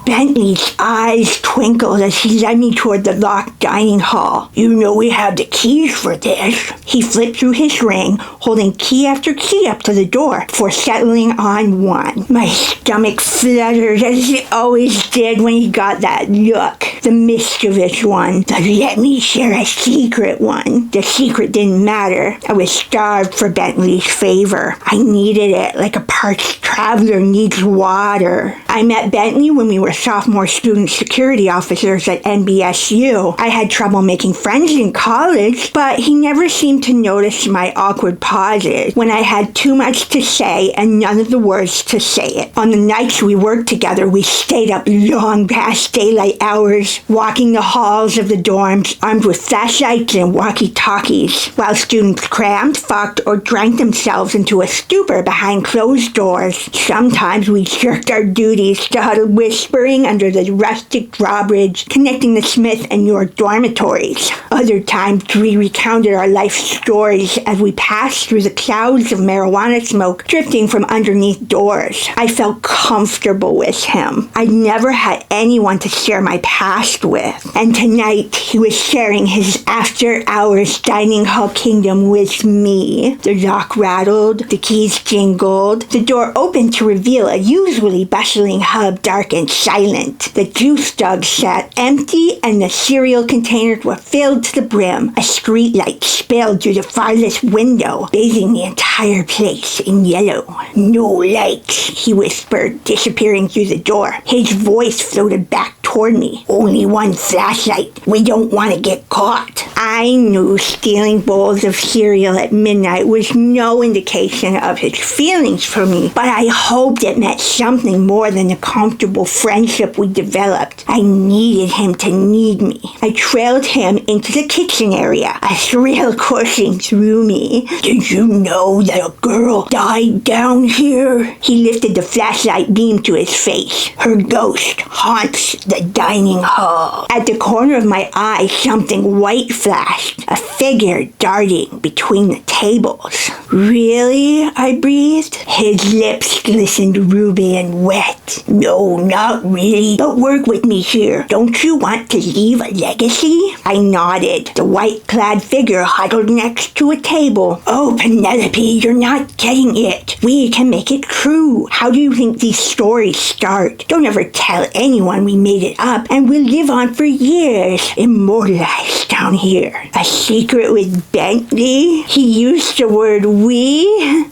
Bentley's eyes twinkled as he led me toward the locked dining hall. You know we have the keys for this. He flipped through his ring, holding key after key up to the door before settling on one. My stomach fluttered as it always did when he got that look. The mischievous one. The let me share a secret one. The secret didn't matter. I was starved for Bentley's favor. I needed it like a parched traveler needs water. I met Bentley when we were sophomore student security officers at NBSU. I had trouble making friends in college, but he never seemed to notice my awkward pauses when I had too much to say and none of the words to say it. On the nights we worked together, we stayed up long past daylight hours, walking the halls of the dorms armed with flashlights and walkie-talkies, while students crammed, fucked, or drank themselves into a stupor behind closed doors. Sometimes we shirked our duties to huddle whispering under the rustic drawbridge connecting the Smith and York dormitories. Other times we recounted our life stories as we passed through the clouds of marijuana smoke drifting from underneath doors. I felt comfortable with him. I'd never had anyone to share my past with, and tonight he was sharing his after-hours dining hall kingdom with me. The lock rattled, the keys jingled, the door opened to reveal a usually bustling hub dark and silent. The juice jug sat empty and the cereal containers were filled to the brim. A street light spilled through the farthest window, bathing the entire place in yellow. No lights, he whispered, disappearing through the door. His voice floated back toward me. Only one flashlight. We don't want to get caught. I knew stealing bowls of cereal at midnight was no indication of his feelings for me, but I hoped it meant something more than the comfortable friendship we developed. I needed him to need me. I trailed him into the kitchen area, a thrill coursing through me. Did you know that a girl died down here? He lifted the flashlight beam to his face. Her ghost haunts the dining hall. At the corner of my eye, something white flashed, a figure darting between the tables. Really? I breathed. His lips glistened ruby and wet. No, not really, but work with me here. Don't you want to leave a legacy? I nodded. The white-clad figure huddled next to a table. Oh, Penelope, you're not getting it. We can make it true. How do you think these stories start? Don't ever tell anyone we made it up, and we'll live on for years, immortalized down here. A secret with Bentley? He used the word we.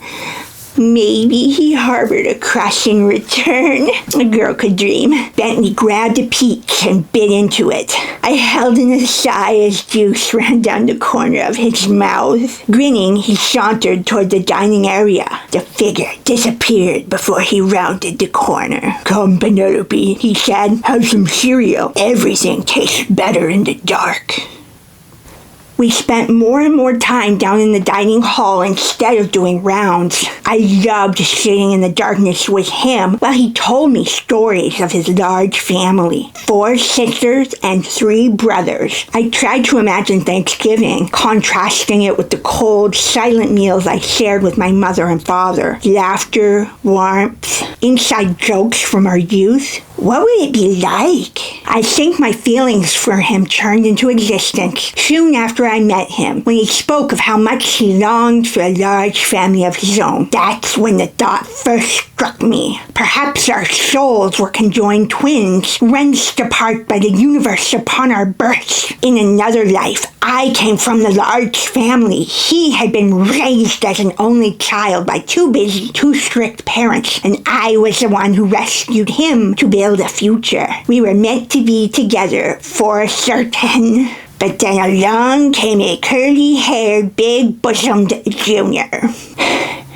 Maybe he harbored a crush in return. A girl could dream. Bentley grabbed a peach and bit into it. I held in a sigh as juice ran down the corner of his mouth. Grinning, he sauntered toward the dining area. The figure disappeared before he rounded the corner. Come, Penelope, he said. Have some cereal. Everything tastes better in the dark. We spent more and more time down in the dining hall instead of doing rounds. I loved sitting in the darkness with him while he told me stories of his large family. 4 sisters and 3 brothers. I tried to imagine Thanksgiving, contrasting it with the cold, silent meals I shared with my mother and father. Laughter, warmth, inside jokes from our youth. What would it be like? I think my feelings for him turned into existence soon after I met him, when he spoke of how much he longed for a large family of his own. That's when the thought first struck me. Perhaps our souls were conjoined twins, wrenched apart by the universe upon our births. In another life, I came from the large family. He had been raised as an only child by 2 busy, 2 strict parents, and I was the one who rescued him to build a future. We were meant to be together for certain. But then along came a curly-haired, big-bosomed junior.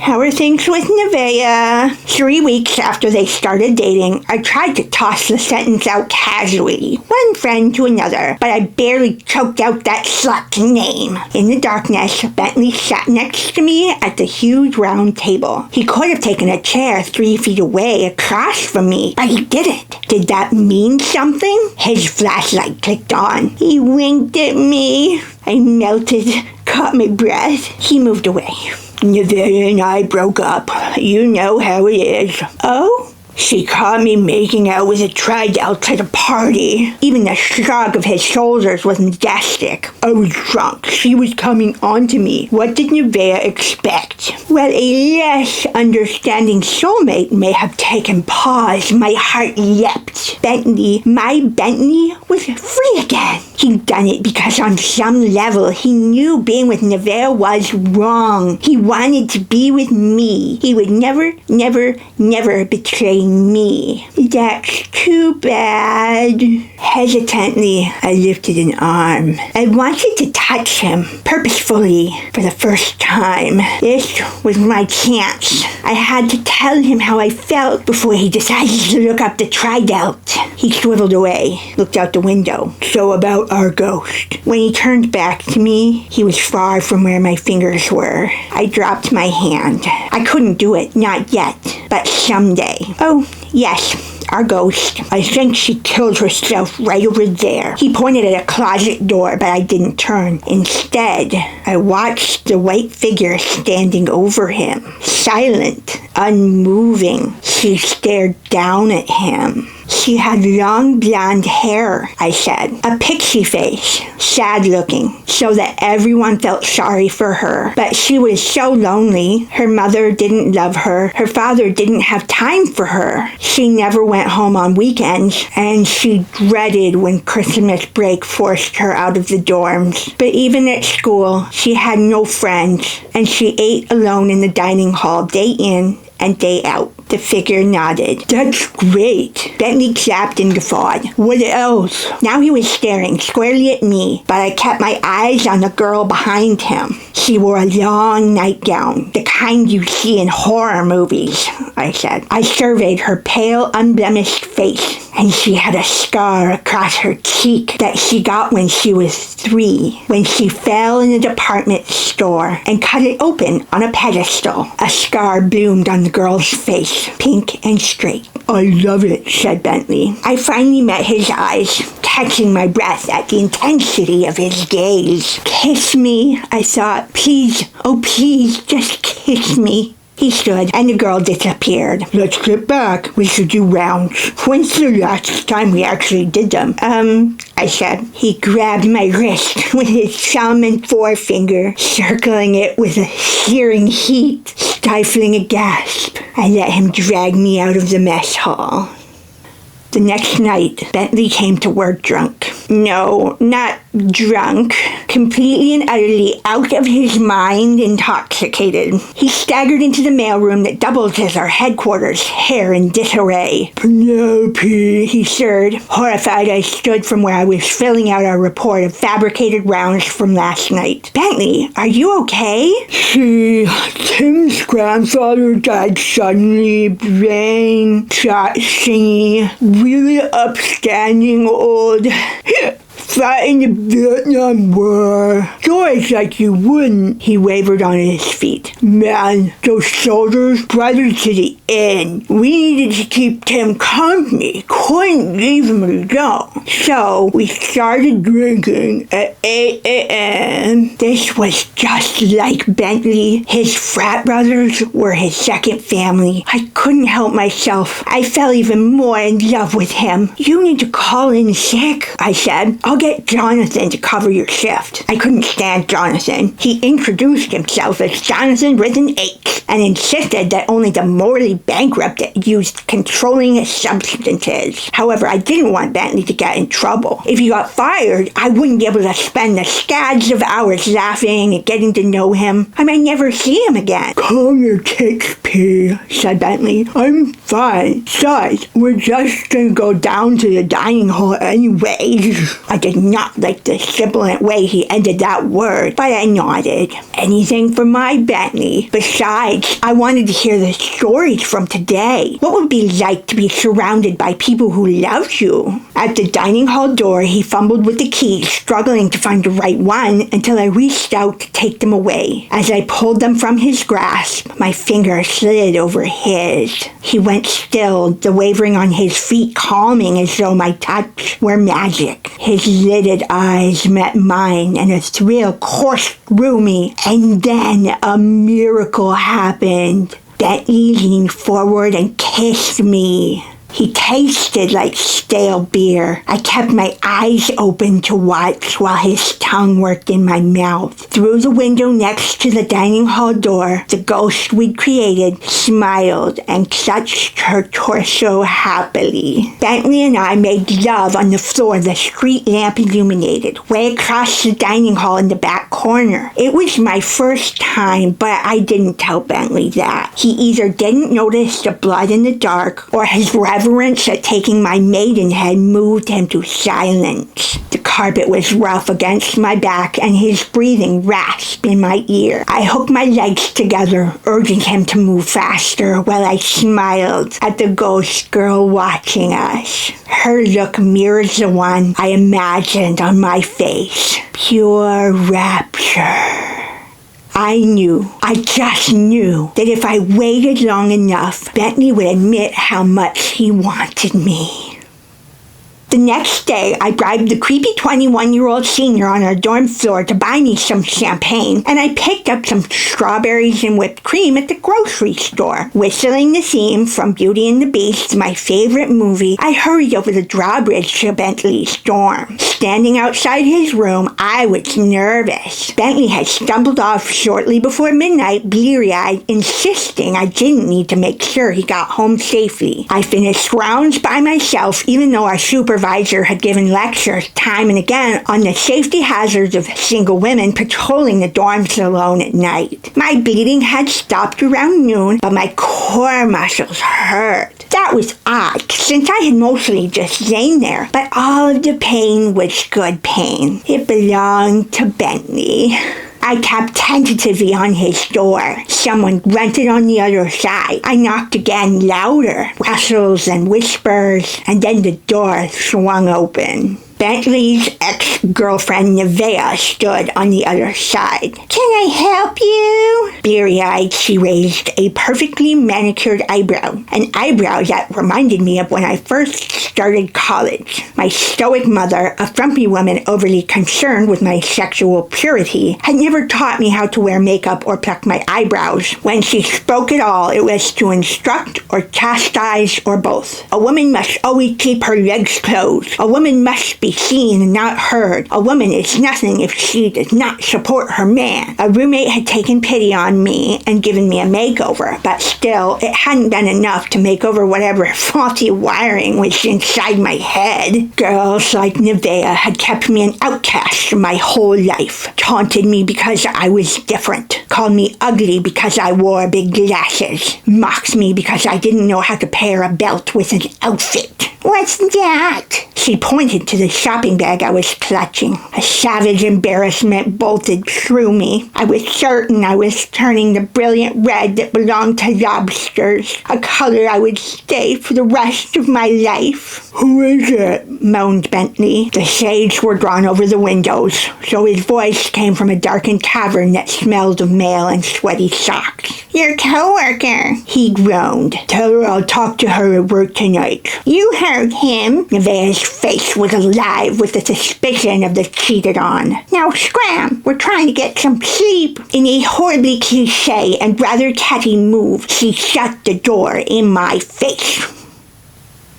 How are things with Nevaeh? 3 weeks after they started dating, I tried to toss the sentence out casually, one friend to another, but I barely choked out that slut's name. In the darkness, Bentley sat next to me at the huge round table. He could have taken a chair 3 feet away across from me, but he didn't. Did that mean something? His flashlight clicked on. He winked at me. I melted, caught my breath. He moved away. Nevaeh and I broke up. You know how it is. Oh? She caught me making out with a tridelt at a party. Even the shrug of his shoulders was majestic. I was drunk. She was coming onto me. What did Nevaeh expect? Well, a less understanding soulmate may have taken pause. My heart leapt. Bentley, my Bentley, was free again. He'd done it because on some level he knew being with Nevaeh was wrong. He wanted to be with me. He would never, never, never betray me. That's too bad. Hesitantly, I lifted an arm. I wanted to touch him, purposefully, for the first time. This was my chance. I had to tell him how I felt before he decided to look up the tridelt. He swiveled away, looked out the window. So about our ghost. When he turned back to me, he was far from where my fingers were. I dropped my hand. I couldn't do it, not yet, but someday. Oh, yes. Our ghost. I think she killed herself right over there. He pointed at a closet door, but I didn't turn. Instead, I watched the white figure standing over him. Silent, unmoving. She stared down at him. She had long blonde hair, I said. A pixie face, sad-looking, so that everyone felt sorry for her. But she was so lonely. Her mother didn't love her. Her father didn't have time for her. She never went home on weekends, and she dreaded when Christmas break forced her out of the dorms. But even at school, she had no friends, and she ate alone in the dining hall day in and day out. The figure nodded. That's great. Bentley clapped and guffawed. What else? Now he was staring squarely at me, but I kept my eyes on the girl behind him. She wore a long nightgown, the kind you see in horror movies, I said. I surveyed her pale, unblemished face, and she had a scar across her cheek that she got when she was 3, when she fell in a department store and cut it open on a pedestal. A scar bloomed on the girl's face, pink and straight. I love it, said Bentley. I finally met his eyes, catching my breath at the intensity of his gaze. Kiss me, I thought. Please, oh please, just kiss me. He stood, and the girl disappeared. Let's get back. We should do rounds. When's the last time we actually did them? I said. He grabbed my wrist with his thumb and forefinger, circling it with a searing heat, stifling a gasp. I let him drag me out of the mess hall. The next night, Bentley came to work drunk. No, not drunk. Completely and utterly out of his mind, intoxicated. He staggered into the mailroom that doubles as our headquarters, hair in disarray. Penelope, he stirred. Horrified, I stood from where I was filling out our report of fabricated rounds from last night. Bentley, are you okay? See, Tim's grandfather died suddenly, brain, shot, singy, really upstanding old. Fought in the Vietnam War. Stories like you wouldn't. He wavered on his feet. Man, those soldiers, brothers to the end. We needed to keep Tim company. Couldn't leave him alone. So we started drinking at 8 a.m. This was just like Bentley. His frat brothers were his second family. I couldn't help myself. I fell even more in love with him. You need to call in sick, I said. I'll get Jonathan to cover your shift. I couldn't stand Jonathan. He introduced himself as Jonathan with an H and insisted that only the morally bankrupt used controlling substances. However, I didn't want Bentley to get in trouble. If he got fired, I wouldn't be able to spend the scads of hours laughing and getting to know him. I might never see him again. Calm your tits, P, said Bentley. I'm fine. Besides, we're just gonna go down to the dining hall anyways. I did not like the sibilant way he ended that word, but I nodded. Anything for my Bentley. Besides, I wanted to hear the stories from today. What would it be like to be surrounded by people who loved you? At the dining hall door, he fumbled with the keys, struggling to find the right one until I reached out to take them away. As I pulled them from his grasp, my finger slid over his. He went still, the wavering on his feet calming as though my touch were magic. His lidded eyes met mine, and a thrill coursed through me. And then a miracle happened. Bentley leaned forward and kissed me. He tasted like stale beer. I kept my eyes open to watch while his tongue worked in my mouth. Through the window next to the dining hall door, the ghost we'd created smiled and touched her torso happily. Bentley and I made love on the floor the street lamp illuminated, way across the dining hall in the back corner. It was my first time, but I didn't tell Bentley that. He either didn't notice the blood in the dark, or his reverence at taking my maidenhead moved him to silence. The carpet was rough against my back, and his breathing rasped in my ear. I hooked my legs together, urging him to move faster, while I smiled at the ghost girl watching us. Her look mirrors the one I imagined on my face. Pure rapture. I just knew that if I waited long enough, Bentley would admit how much he wanted me. The next day, I bribed the creepy 21-year-old senior on our dorm floor to buy me some champagne, and I picked up some strawberries and whipped cream at the grocery store. Whistling the theme from Beauty and the Beast, my favorite movie, I hurried over the drawbridge to Bentley's dorm. Standing outside his room, I was nervous. Bentley had stumbled off shortly before midnight, bleary-eyed, insisting I didn't need to make sure he got home safely. I finished rounds by myself, even though our supervisor had given lectures time and again on the safety hazards of single women patrolling the dorms alone at night. My bleeding had stopped around noon, but my core muscles hurt. That was odd, since I had mostly just lain there, but all of the pain was good pain. It belonged to Bentley. I tapped tentatively on his door. Someone grunted on the other side. I knocked again, louder. Rustles and whispers, and then the door swung open. Bentley's ex-girlfriend Nevaeh stood on the other side. "Can I help you?" Bleary-eyed, she raised a perfectly manicured eyebrow, an eyebrow that reminded me of when I first started college. My stoic mother, a frumpy woman overly concerned with my sexual purity, had never taught me how to wear makeup or pluck my eyebrows. When she spoke at all, it was to instruct or chastise or both. A woman must always keep her legs closed. A woman must be seen and not heard. A woman is nothing if she does not support her man. A roommate had taken pity on me and given me a makeover, but still, it hadn't been enough to make over whatever faulty wiring was inside my head. Girls like Nevaeh had kept me an outcast my whole life, taunted me because I was different, called me ugly because I wore big glasses, mocked me because I didn't know how to pair a belt with an outfit. "What's that?" She pointed to the shopping bag I was clutching. A savage embarrassment bolted through me. I was certain I was turning the brilliant red that belonged to lobsters, a color I would stay for the rest of my life. "Who is it?" moaned Bentley. The shades were drawn over the windows, so his voice came from a darkened cavern that smelled of mail and sweaty socks. "Your coworker," he groaned. "Tell her I'll talk to her at work tonight." "You heard him." Nevaeh's face was alive with the suspicion of the cheated on. "Now scram, we're trying to get some sleep." In a horribly cliché and rather catty move, she shut the door in my face.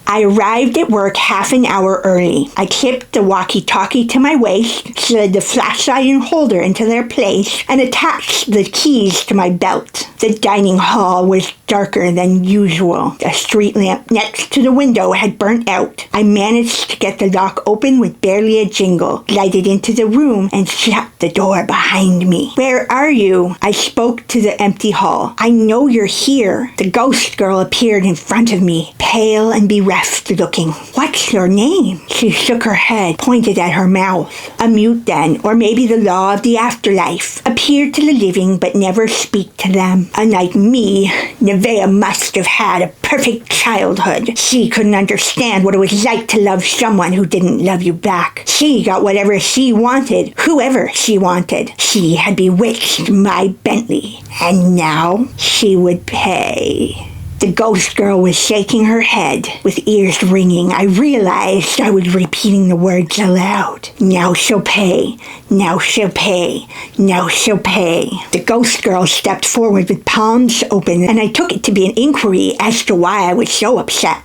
I arrived at work half an hour early. I clipped the walkie-talkie to my waist, slid the flashlight and holder into their place, and attached the keys to my belt. The dining hall was darker than usual. The street lamp next to the window had burnt out. I managed to get the lock open with barely a jingle, glided into the room, and shut the door behind me. "Where are you?" I spoke to the empty hall. "I know you're here." The ghost girl appeared in front of me, pale and bereft looking. "What's your name?" She shook her head, pointed at her mouth. A mute then, or maybe the law of the afterlife, appeared to the living but never speak to them. Unlike me, Nevaeh must have had a perfect childhood. She couldn't understand what it was like to love someone who didn't love you back. She got whatever she wanted, whoever she wanted. She had bewitched my Bentley, and now she would pay. The ghost girl was shaking her head with ears ringing. I realized I was repeating the words aloud. Now she'll pay. Now she'll pay. Now she'll pay. The ghost girl stepped forward with palms open, and I took it to be an inquiry as to why I was so upset.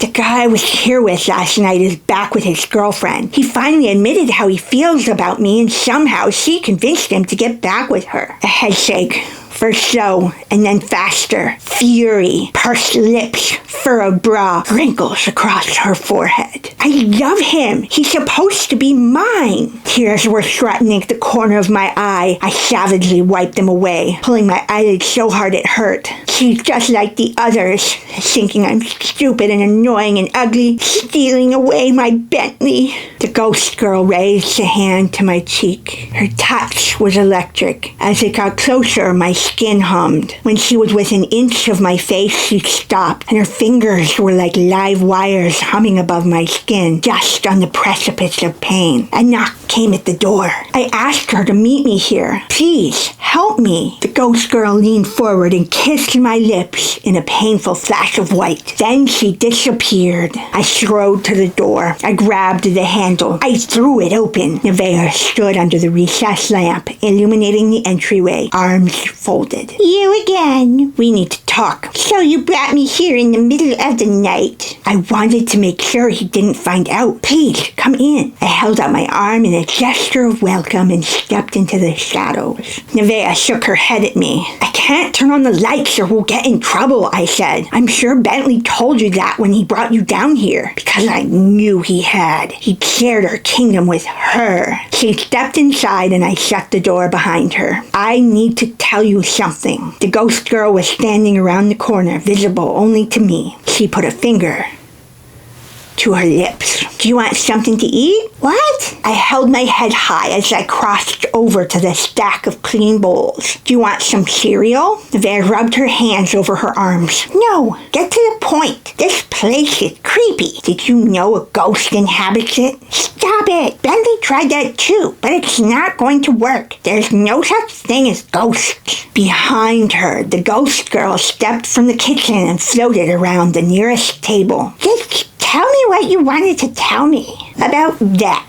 The guy I was here with last night is back with his girlfriend. He finally admitted how he feels about me, and somehow she convinced him to get back with her. A head shake. First slow, and then faster. Fury, pursed lips, furrowed brow, wrinkles across her forehead. I love him. He's supposed to be mine. Tears were threatening the corner of my eye. I savagely wiped them away, pulling my eyelid so hard it hurt. She's just like the others, thinking I'm stupid and annoying and ugly, stealing away my Bentley. The ghost girl raised a hand to my cheek. Her touch was electric. As it got closer, my skin hummed. When she was within an inch of my face, she stopped, and her fingers were like live wires humming above my skin, just on the precipice of pain. A knock came at the door. I asked her to meet me here. Please, help me. The ghost girl leaned forward and kissed my lips in a painful flash of white. Then she disappeared. I strode to the door. I grabbed the handle. I threw it open. Nevaeh stood under the recessed lamp, illuminating the entryway, arms folded. You again. We need to talk. So you brought me here in the middle of the night. I wanted to make sure he didn't find out. Please, come in. I held out my arm in a gesture of welcome and stepped into the shadows. Nevaeh shook her head at me. I can't turn on the lights or we'll get in trouble, I said. I'm sure Bentley told you that when he brought you down here, because I knew he had. He'd shared our kingdom with her. She stepped inside and I shut the door behind her. I need to tell you something. The ghost girl was standing around the corner, visible only to me. She put a finger to her lips. Do you want something to eat? What? I held my head high as I crossed over to the stack of clean bowls. Do you want some cereal? Nevaeh rubbed her hands over her arms. No, get to the point. This place is creepy. Did you know a ghost inhabits it? Stop it. Bentley tried that too, but it's not going to work. There's no such thing as ghosts. Behind her, the ghost girl stepped from the kitchen and floated around the nearest table. Just tell me what you wanted to tell me about that,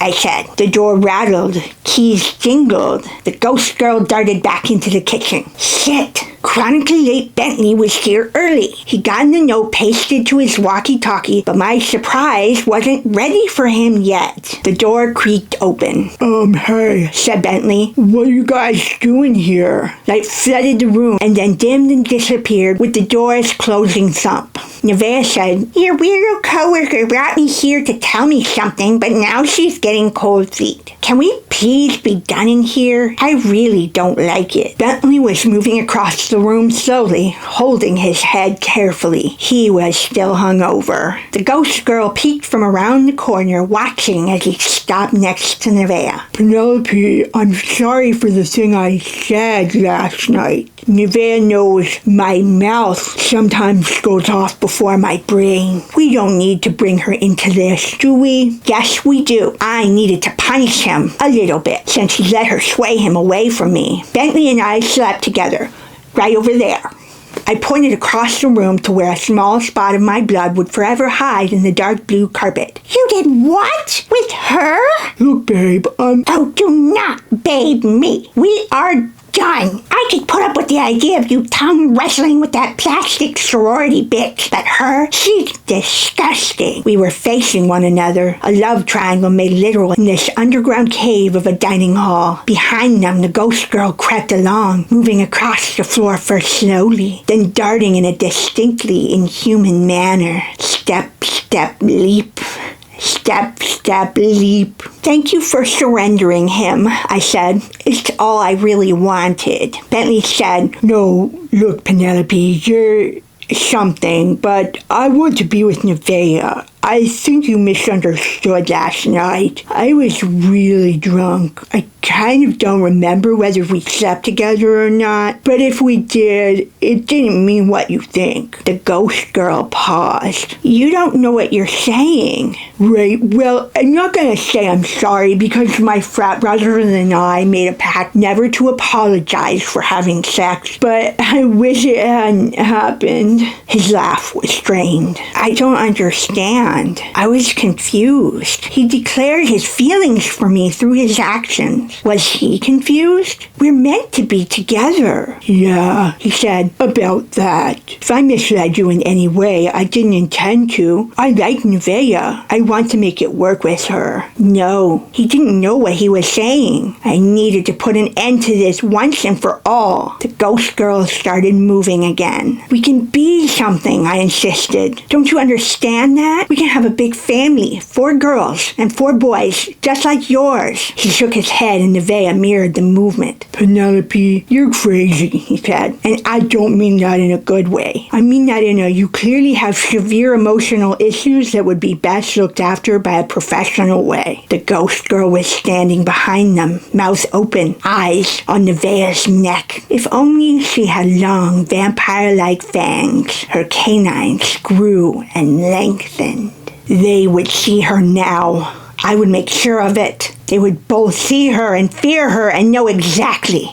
I said. The door rattled. Keys jingled. The ghost girl darted back into the kitchen. Shit. Chronically late Bentley was here early. He'd gotten a note pasted to his walkie-talkie, but my surprise wasn't ready for him yet. The door creaked open. Hey, said Bentley. What are you guys doing here? Light flooded the room and then dimmed and disappeared with the door's closing thump. Nevaeh said, Your weirdo coworker brought me here to tell me something, but now she's getting cold feet. Can we please be done in here? I really don't like it. Bentley was moving across the room slowly, holding his head carefully. He was still hungover. The ghost girl peeked from around the corner, watching as he stopped next to Nevaeh. Penelope, I'm sorry for the thing I said last night. Nevaeh knows my mouth sometimes goes off before my brain. We don't need to bring her into this, do we? Yes, we do. I needed to punish him a little bit since he let her sway him away from me. Bentley and I slept together, right over there. I pointed across the room to where a small spot of my blood would forever hide in the dark blue carpet. You did what? With her? Look, babe, Oh, do not babe me. We are done. I could put up with the idea of you tongue wrestling with that plastic sorority bitch, but her, she's disgusting. We were facing one another, a love triangle made literal in this underground cave of a dining hall. Behind them, the ghost girl crept along, moving across the floor first slowly, then darting in a distinctly inhuman manner. Step, step, leap. Step, step, leap. Thank you for surrendering him, I said. It's all I really wanted. Bentley said, No, look, Penelope, you're something, but I want to be with Nevaeh. I think you misunderstood last night. I was really drunk. I kind of don't remember whether we slept together or not, but if we did, it didn't mean what you think. The ghost girl paused. You don't know what you're saying. Right, well, I'm not gonna say I'm sorry because my frat brother and I made a pact never to apologize for having sex, but I wish it hadn't happened. His laugh was strained. I don't understand. I was confused. He declared his feelings for me through his actions. Was he confused? We're meant to be together. Yeah, he said, about that. If I misled you in any way, I didn't intend to. I like Nevaeh. I want to make it work with her. No, he didn't know what he was saying. I needed to put an end to this once and for all. The ghost girl started moving again. We can be something, I insisted. Don't you understand that? We can have a big family, 4 girls and 4 boys, just like yours. He shook his head and Nevaeh mirrored the movement. Penelope, you're crazy, he said. And I don't mean that in a good way. I mean that in a you clearly have severe emotional issues that would be best looked after by a professional way. The ghost girl was standing behind them, mouth open, eyes on Nevaeh's neck. If only she had long, vampire-like fangs. Her canines grew and lengthened. They would see her now. I would make sure of it. They would both see her and fear her and know exactly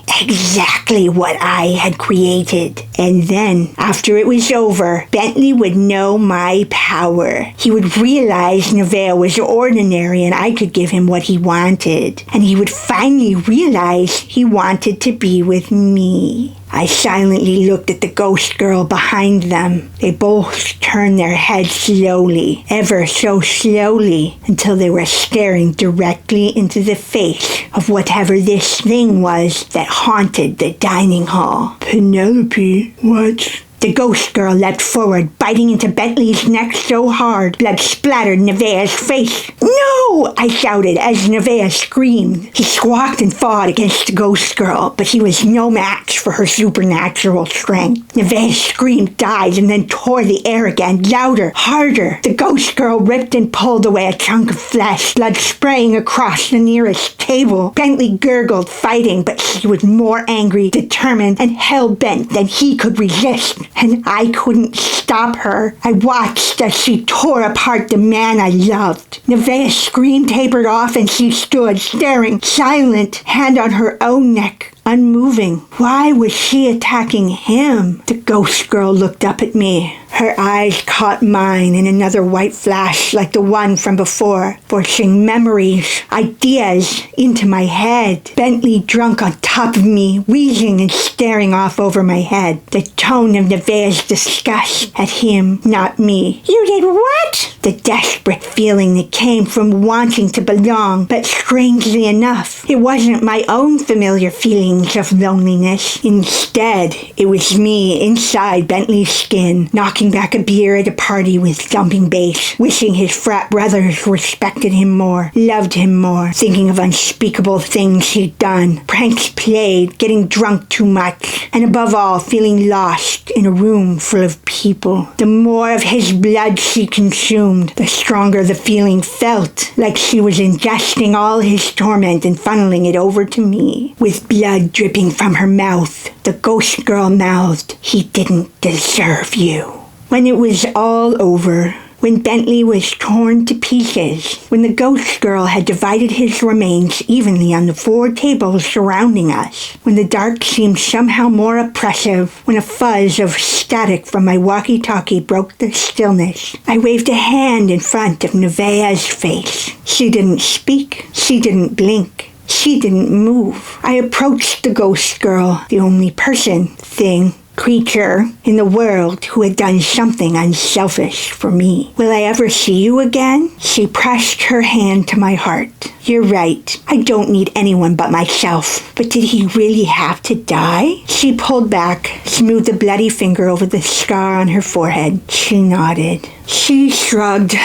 what I had created. And then, after it was over, Bentley would know my power. He would realize Nevaeh was ordinary and I could give him what he wanted. And he would finally realize he wanted to be with me. I silently looked at the ghost girl behind them. They both turned their heads slowly, ever so slowly, until they were staring directly into the face of whatever this thing was that haunted the dining hall. Penelope, what? The ghost girl leapt forward, biting into Bentley's neck so hard, blood splattered Nevaeh's face. No! I shouted as Nevaeh screamed. He squawked and fought against the ghost girl, but he was no match for her supernatural strength. Nevaeh's scream died and then tore the air again, louder, harder. The ghost girl ripped and pulled away a chunk of flesh, blood spraying across the nearest table. Bentley gurgled, fighting, but she was more angry, determined, and hell-bent than he could resist. And I couldn't stop her. I watched as she tore apart the man I loved. Nevaeh's scream tapered off and she stood, staring, silent, hand on her own neck, unmoving. Why was she attacking him? The ghost girl looked up at me. Her eyes caught mine in another white flash like the one from before, forcing memories, ideas into my head. Bentley drunk on top of me, wheezing and staring off over my head. The tone of Nevaeh's disgust at him, not me. You did what? The desperate feeling that came from wanting to belong, but strangely enough, it wasn't my own familiar feelings of loneliness. Instead, it was me inside Bentley's skin, knocking back a beer at a party with thumping bass, wishing his frat brothers respected him more, loved him more, thinking of unspeakable things he'd done, pranks played, getting drunk too much, and above all, feeling lost in a room full of people. The more of his blood she consumed, the stronger the feeling felt, like she was ingesting all his torment and funneling it over to me. With blood dripping from her mouth, the ghost girl mouthed, "He didn't deserve you." When it was all over, when Bentley was torn to pieces, when the ghost girl had divided his remains evenly on the 4 tables surrounding us, when the dark seemed somehow more oppressive, when a fuzz of static from my walkie-talkie broke the stillness, I waved a hand in front of Nevaeh's face. She didn't speak. She didn't blink. She didn't move. I approached the ghost girl, the only person, thing, creature in the world who had done something unselfish for me. Will I ever see you again? She pressed her hand to my heart. You're right. I don't need anyone but myself. But did he really have to die? She pulled back, smoothed a bloody finger over the scar on her forehead. She nodded. She shrugged,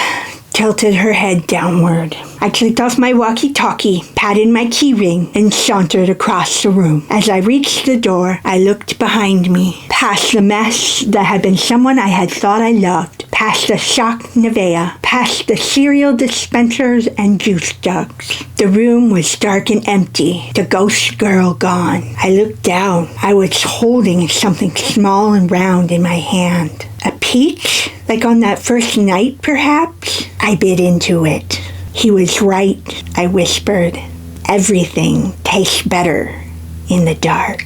tilted her head downward. I clicked off my walkie-talkie, patted my key ring, and sauntered across the room. As I reached the door, I looked behind me, past the mess that had been someone I had thought I loved, past the sock Nevea, past the cereal dispensers and juice jugs. The room was dark and empty, the ghost girl gone. I looked down. I was holding something small and round in my hand. A peach? Like on that first night, perhaps? I bit into it. He was right, I whispered. Everything tastes better in the dark.